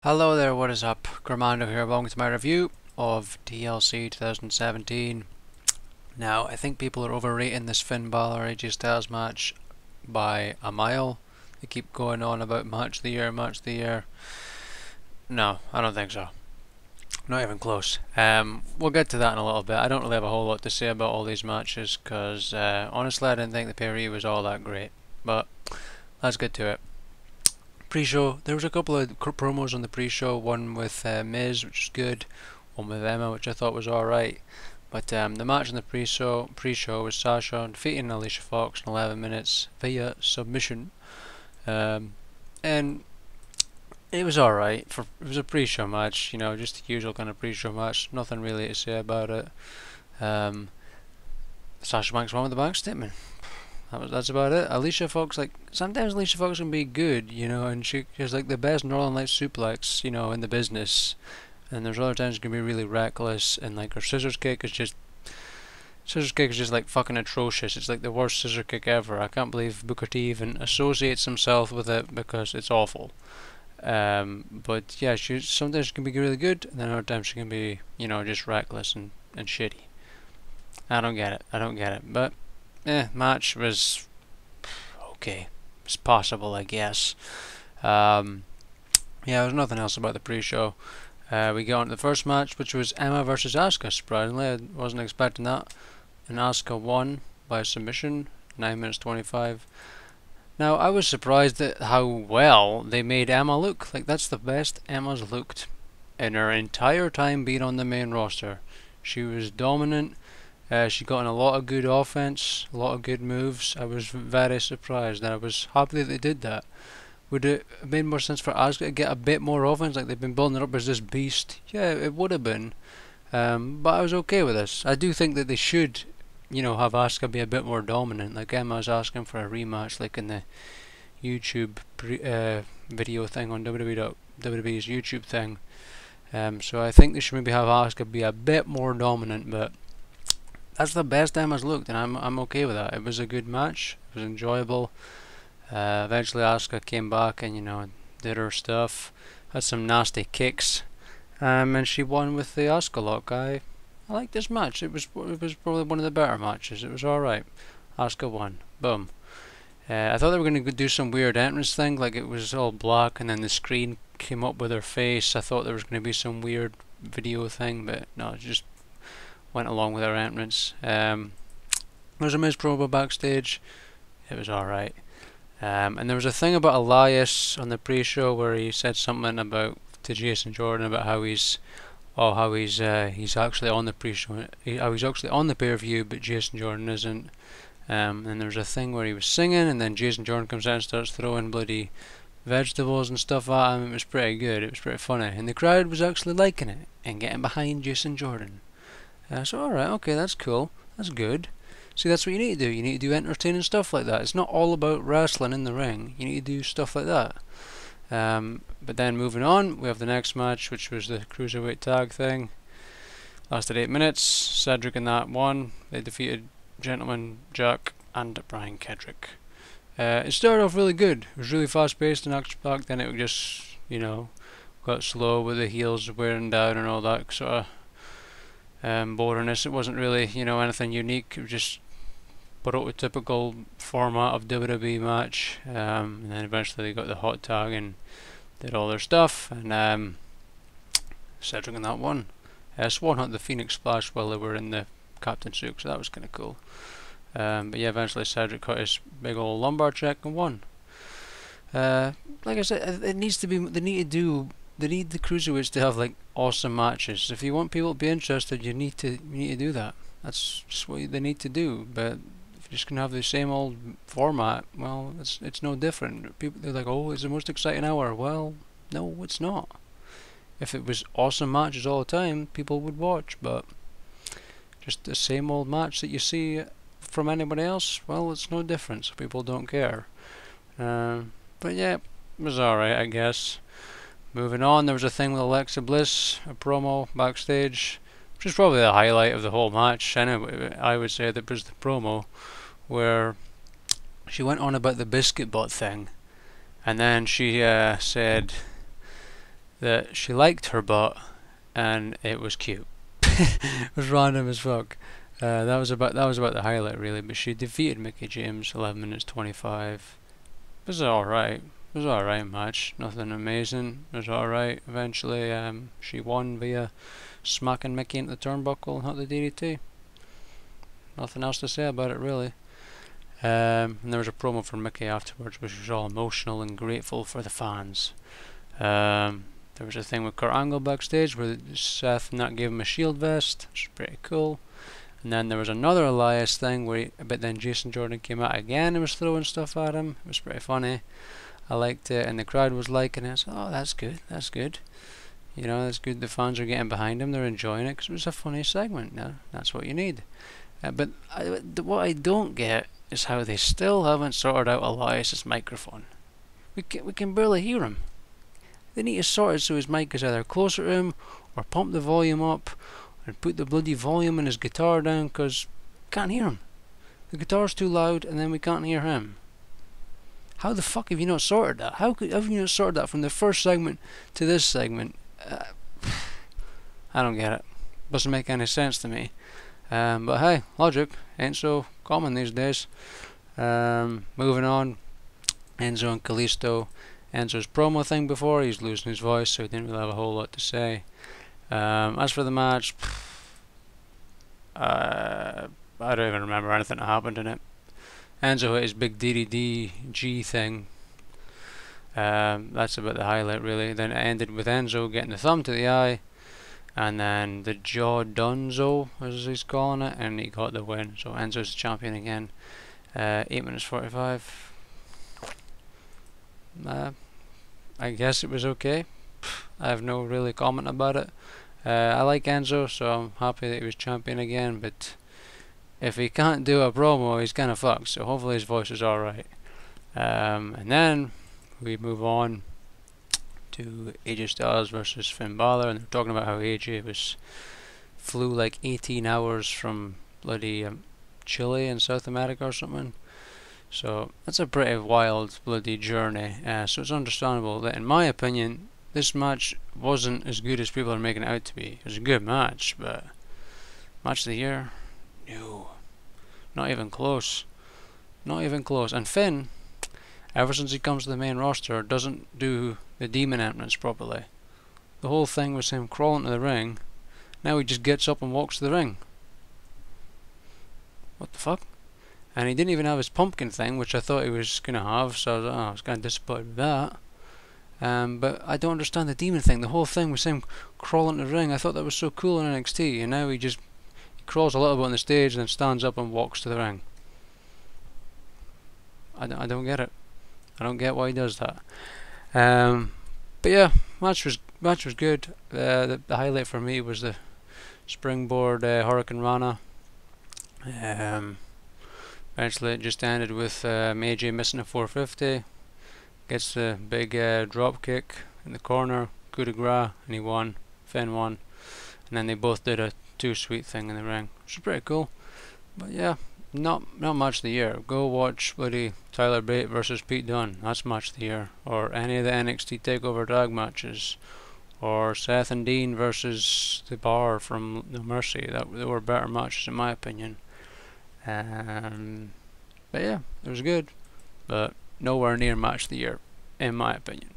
Hello there, what is up? Gramando here, welcome to my review of TLC 2017. Now, I think people are overrating this Finn Balor AJ Styles match by a mile. They keep going on about match of the year, match of the year. No, I don't think so. Not even close. We'll get to that in a little bit. I don't really have a whole lot to say about all these matches because honestly I didn't think the pay-per-view was all that great. But let's get to it. Pre-show, there was a couple of promos on the pre-show, one with Miz, which was good, one with Emma, which I thought was alright. But the match on the pre-show was Sasha defeating Alicia Fox in 11 minutes via submission. And it was alright. It was a pre-show match, you know, just the usual kind of pre-show match. Nothing really to say about it. Sasha Banks won with the bank statement. That's about it. Alicia Fox, like, sometimes Alicia Fox can be good, you know, and she has like the best Northern Lights suplex, you know, in the business. And there's other times she can be really reckless, and like her scissors kick is just like fucking atrocious. It's like the worst scissor kick ever. I can't believe Booker T even associates himself with it because it's awful. But yeah, sometimes she can be really good, and then other times she can be, you know, just reckless and shitty. I don't get it. But match was okay. It's possible, I guess. Yeah, there's nothing else about the pre-show. We got on to the first match, which was Emma versus Asuka. Surprisingly, I wasn't expecting that. And Asuka won by submission, 9 minutes 25. Now, I was surprised at how well they made Emma look. Like, that's the best Emma's looked in her entire time being on the main roster. She was dominant. She got in a lot of good offense, a lot of good moves. I was very surprised, and I was happy that they did that. Would it have made more sense for Asuka to get a bit more offense, like they've been building her up as this beast? Yeah, it would have been. But I was okay with this. I do think that they should, you know, have Asuka be a bit more dominant. Like Emma was asking for a rematch, like in the YouTube video thing on WWE's YouTube thing. So I think they should maybe have Asuka be a bit more dominant, but that's the best Emma's looked, and I'm okay with that. It was a good match. It was enjoyable. Eventually, Asuka came back and, you know, did her stuff. Had some nasty kicks, and she won with the Asuka lock. I liked this match. It was probably one of the better matches. It was all right. Asuka won. Boom. I thought they were going to do some weird entrance thing, like it was all black, and then the screen came up with her face. I thought there was going to be some weird video thing, but no, it just went along with our entrance. There was a Miz promo backstage. It was alright. And there was a thing about Elias on the pre-show where he said something about to Jason Jordan about how he's actually on the pre-show. How he's actually on the pay-per-view, but Jason Jordan isn't. And there was a thing where he was singing, and then Jason Jordan comes out and starts throwing bloody vegetables and stuff at him. It was pretty good. It was pretty funny, and the crowd was actually liking it and getting behind Jason Jordan. So alright, okay, that's cool. That's good. See, that's what you need to do. You need to do entertaining stuff like that. It's not all about wrestling in the ring. You need to do stuff like that. But then moving on, we have the next match, which was the Cruiserweight tag thing. Lasted 8 minutes. Cedric and that won. They defeated Gentleman Jack and Brian Kedrick. It started off really good. It was really fast paced and action packed. Then it just, you know, got slow with the heels wearing down and all that sort of boringness. It wasn't really, you know, anything unique. It was just prototypical format of WWE match. And then eventually they got the hot tag and did all their stuff. And Cedric and that won. Swan had the Phoenix Splash while they were in the captain suit, so that was kind of cool. But yeah, eventually Cedric got his big old lumbar check and won. Like I said, it needs to be. They need the cruiserweights to have like awesome matches. If you want people to be interested, you need to do that. That's just what they need to do. But if you're just gonna have the same old format, well, it's no different. People, they're like, oh, it's the most exciting hour. Well, no, it's not. If it was awesome matches all the time, people would watch. But just the same old match that you see from anybody else, well, it's no different. So people don't care. But yeah, it was alright, I guess. Moving on, there was a thing with Alexa Bliss, a promo backstage, which is probably the highlight of the whole match. Anyway, I would say that was the promo where she went on about the biscuit bot thing, and then she said that she liked her butt and it was cute. It was random as fuck. That was about the highlight really. But she defeated Mickie James 11 minutes 25. It was alright. It was alright match. Nothing amazing. It was alright. Eventually, she won via smacking Mickie into the turnbuckle and hit the DDT. Nothing else to say about it really. And there was a promo from Mickie afterwards, which was all emotional and grateful for the fans. There was a thing with Kurt Angle backstage where Seth not gave him a shield vest, which was pretty cool. And then there was another Elias thing but then Jason Jordan came out again and was throwing stuff at him. It was pretty funny. I liked it, and the crowd was liking it. So, oh, that's good. That's good. You know, that's good. The fans are getting behind him. They're enjoying it because it was a funny segment. Yeah, that's what you need. But what I don't get is how they still haven't sorted out Elias's microphone. We can barely hear him. They need to sort it so his mic is either closer to him or pump the volume up and put the bloody volume in his guitar down, because we can't hear him. The guitar's too loud and then we can't hear him. How the fuck have you not sorted that? How have you not sorted that from the first segment to this segment? I don't get it. Doesn't make any sense to me. But hey, logic ain't so common these days. Moving on, Enzo and Kalisto. Enzo's promo thing before, he's losing his voice, so he didn't really have a whole lot to say. As for the match, I don't even remember anything that happened in it. Enzo hit his big DDD-G thing. That's about the highlight really. Then it ended with Enzo getting the thumb to the eye, and then the Jaw Dunzo, as he's calling it, and he got the win. So Enzo's the champion again. 8 minutes 45. I guess it was okay. I have no really comment about it. I like Enzo, so I'm happy that he was champion again, but if he can't do a promo, he's kind of fucked, so hopefully his voice is alright. And then we move on to AJ Styles versus Finn Balor, and they're talking about how AJ flew like 18 hours from bloody Chile in South America or something. So that's a pretty wild bloody journey. So it's understandable that, in my opinion, this match wasn't as good as people are making it out to be. It was a good match, but match of the year? No. Not even close. Not even close. And Finn, ever since he comes to the main roster, doesn't do the demon entrance properly. The whole thing was him crawling to the ring. Now he just gets up and walks to the ring. What the fuck? And he didn't even have his pumpkin thing, which I thought he was going to have, so I was kind of disappointed with that. But I don't understand the demon thing. The whole thing was him crawling to the ring. I thought that was so cool in NXT, and now he crawls a little bit on the stage and then stands up and walks to the ring. I don't get it. I don't get why he does that. But yeah, match was good. The highlight for me was the springboard Hurricane Rana. Eventually it just ended with AJ missing a 450. Gets the big drop kick in the corner, coup de grace, and he won. Finn won. And then they both did a too sweet thing in the ring, which is pretty cool. But yeah, not match of the year. Go watch bloody Tyler Bate versus Pete Dunne. That's match of the year. Or any of the NXT TakeOver Tag matches. Or Seth and Dean versus The Bar from No Mercy. They were better matches in my opinion. But yeah, it was good, but nowhere near match of the year, in my opinion.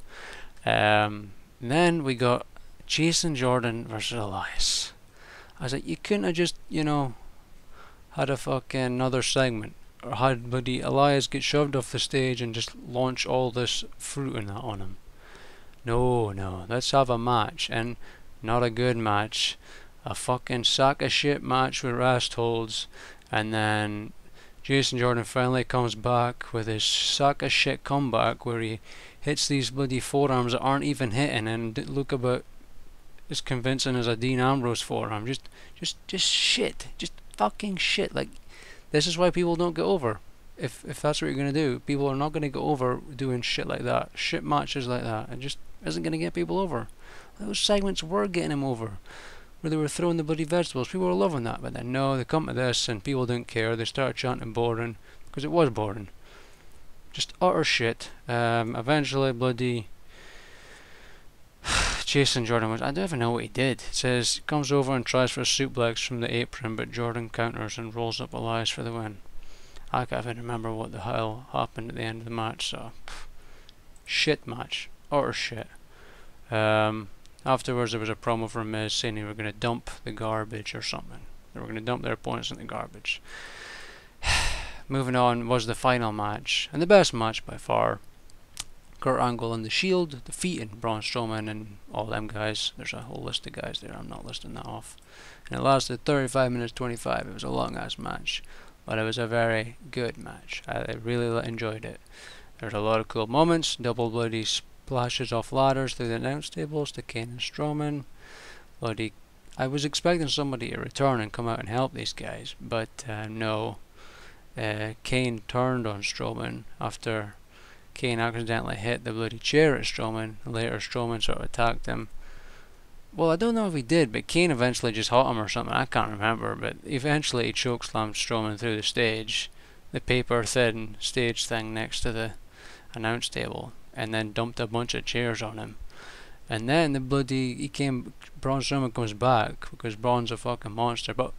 Then we got Jason Jordan versus Elias. I was like, you couldn't have just, had a fucking another segment, or had bloody Elias get shoved off the stage and just launch all this fruit and that on him. No, let's have a match, and not a good match. A fucking sack of shit match with rest holds. And then Jason Jordan finally comes back with his sack of shit comeback where he hits these bloody forearms that aren't even hitting and look about as convincing as a Dean Ambrose forearm. Just shit. Just fucking shit. Like, this is why people don't get over. If that's what you're going to do, people are not going to get over doing shit like that. Shit matches like that. It just isn't going to get people over. Those segments were getting him over. Where they were throwing the bloody vegetables. People were loving that, but then no, they come to this and people didn't care. They started chanting boring, because it was boring. Just utter shit. Eventually bloody chasing Jordan was, I don't even know what he did. It says, comes over and tries for a suplex from the apron, but Jordan counters and rolls up Elias for the win. I can't even remember what the hell happened at the end of the match, so shit match. Utter shit. Afterwards there was a promo from Miz saying they were going to dump the garbage or something. They were going to dump their opponents in the garbage. Moving on was the final match, and the best match by far. Kurt Angle and the Shield defeating Braun Strowman and all them guys. There's a whole list of guys there, I'm not listing that off. And it lasted 35 minutes 25. It was a long ass match, but it was a very good match. I really enjoyed it. There's a lot of cool moments, double bloody splashes off ladders through the announce tables to Kane and Strowman. Bloody, I was expecting somebody to return and come out and help these guys, but no. Kane turned on Strowman after Kane accidentally hit the bloody chair at Strowman. Later Strowman sort of attacked him. Well, I don't know if he did, but Kane eventually just hit him or something. I can't remember, but eventually he chokeslammed Strowman through the stage, the paper thin stage thing next to the announce table, and then dumped a bunch of chairs on him. And then the bloody Braun Strowman comes back because Braun's a fucking monster. But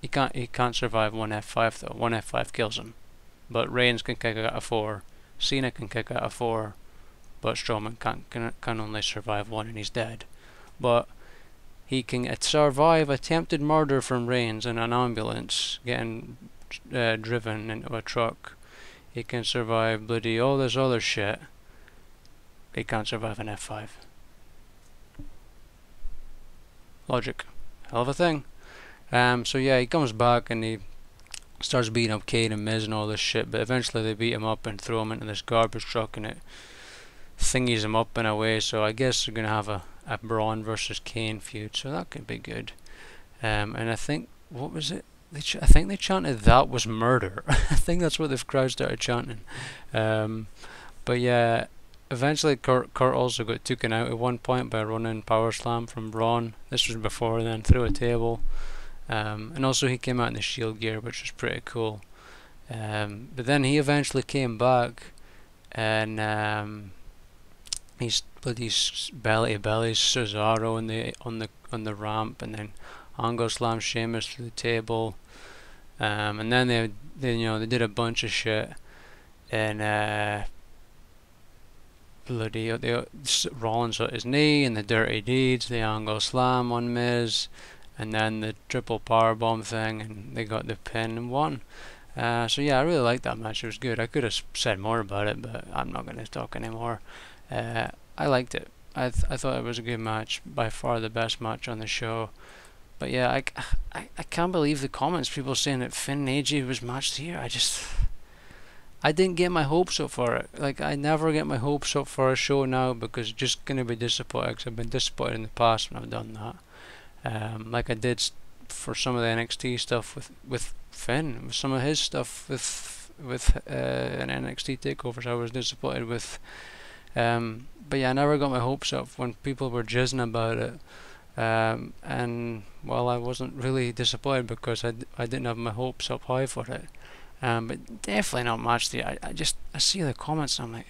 he can't survive one F5 though. One F5 kills him, but Reigns can kick out of 4. Cena can kick out of 4, but Strowman can only survive 1 and he's dead. But he can survive attempted murder from Reigns in an ambulance getting driven into a truck. He can survive bloody all this other shit. He can't survive an F5. Logic. Hell of a thing. So yeah, he comes back and he starts beating up Kane and Miz and all this shit, but eventually they beat him up and throw him into this garbage truck and it thingies him up in a way, so I guess they're going to have a Braun versus Kane feud, so that could be good. And I think, what was it? I think they chanted that was murder. I think that's what the crowd started chanting. But yeah, eventually Kurt also got taken out at one point by a running power slam from Braun. This was before then, through a table. And also he came out in the Shield gear, which was pretty cool. But then he eventually came back, and he's bloody belly to belly Cesaro on the ramp, and then Angle slammed Sheamus through the table. And then they did a bunch of shit, and bloody Rollins hit his knee, and the Dirty Deeds, the Angle slam on Miz. And then the triple powerbomb thing, and they got the pin and won. So yeah, I really liked that match. It was good. I could have said more about it, but I'm not going to talk anymore. I liked it. I thought it was a good match. By far the best match on the show. But yeah, I can't believe the comments. People saying that Finn and AJ was match of the year. I didn't get my hopes up for it. Like, I never get my hopes up for a show now because I'm just going to be disappointed. Because I've been disappointed in the past when I've done that. Like I did for some of the NXT stuff with Finn, with some of his stuff with an NXT takeovers I was disappointed with. But yeah, I never got my hopes up when people were jizzing about it. And well, I wasn't really disappointed because I didn't have my hopes up high for it. But definitely not match the year. I see the comments and I'm like,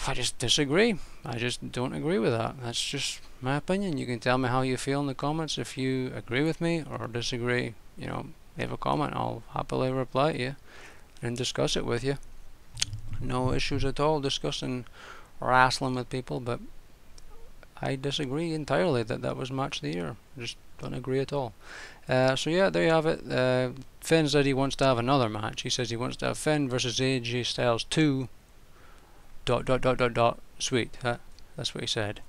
I just disagree. I just don't agree with that. That's just my opinion. You can tell me how you feel in the comments if you agree with me or disagree. Leave a comment. I'll happily reply to you and discuss it with you. No issues at all discussing wrestling with people, but I disagree entirely that was match of the year. I just don't agree at all. So yeah, there you have it. Finn said he wants to have another match. He says he wants to have Finn versus AJ Styles 2. ... Sweet. That's what he said.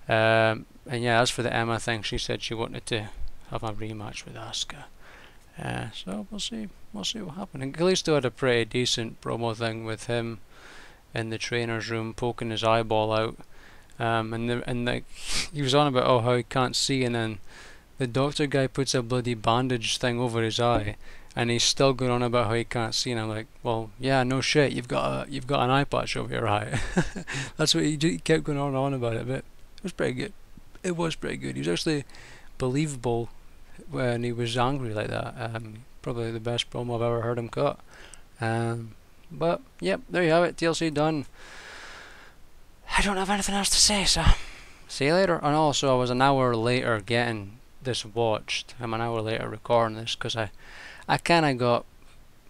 And yeah, as for the Emma thing, she said she wanted to have a rematch with Asuka. So we'll see what happens. And Kalisto had a pretty decent promo thing with him in the trainer's room poking his eyeball out. And he was on about how he can't see, and then the doctor guy puts a bloody bandage thing over his eye, and he's still going on about how he can't see, and I'm like, well, yeah, no shit, you've got an eye patch over your eye. That's what he kept going on about it, but it was pretty good. It was pretty good. He was actually believable when he was angry like that. Probably the best promo I've ever heard him cut. But yep, there you have it. TLC done. I don't have anything else to say, so see you later. And also, I was an hour later getting this watched. I'm an hour later recording this because I kind of got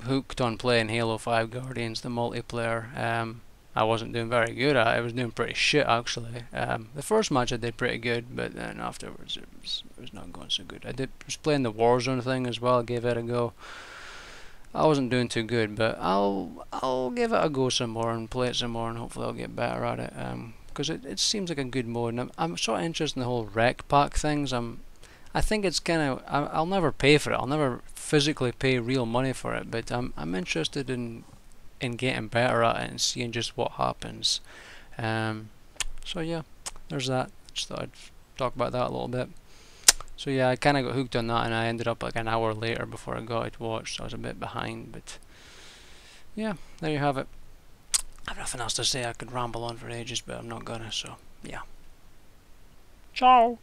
hooked on playing Halo 5 Guardians, the multiplayer. I wasn't doing very good at it. I was doing pretty shit, actually. The first match I did pretty good, but then afterwards it was not going so good. Was playing the Warzone thing as well, gave it a go. I wasn't doing too good, but I'll give it a go some more and play it some more, and hopefully I'll get better at it. Because it seems like a good mode, and I'm sort of interested in the whole rec pack things. I think it's kind of I'll never pay for it. I'll never physically pay real money for it, but I'm interested in getting better at it and seeing just what happens. So yeah, there's that. Just thought I'd talk about that a little bit. So yeah, I kind of got hooked on that, and I ended up like an hour later before I got it watched, so I was a bit behind. But yeah, there you have it. I have nothing else to say. I could ramble on for ages, but I'm not gonna. So yeah. Ciao.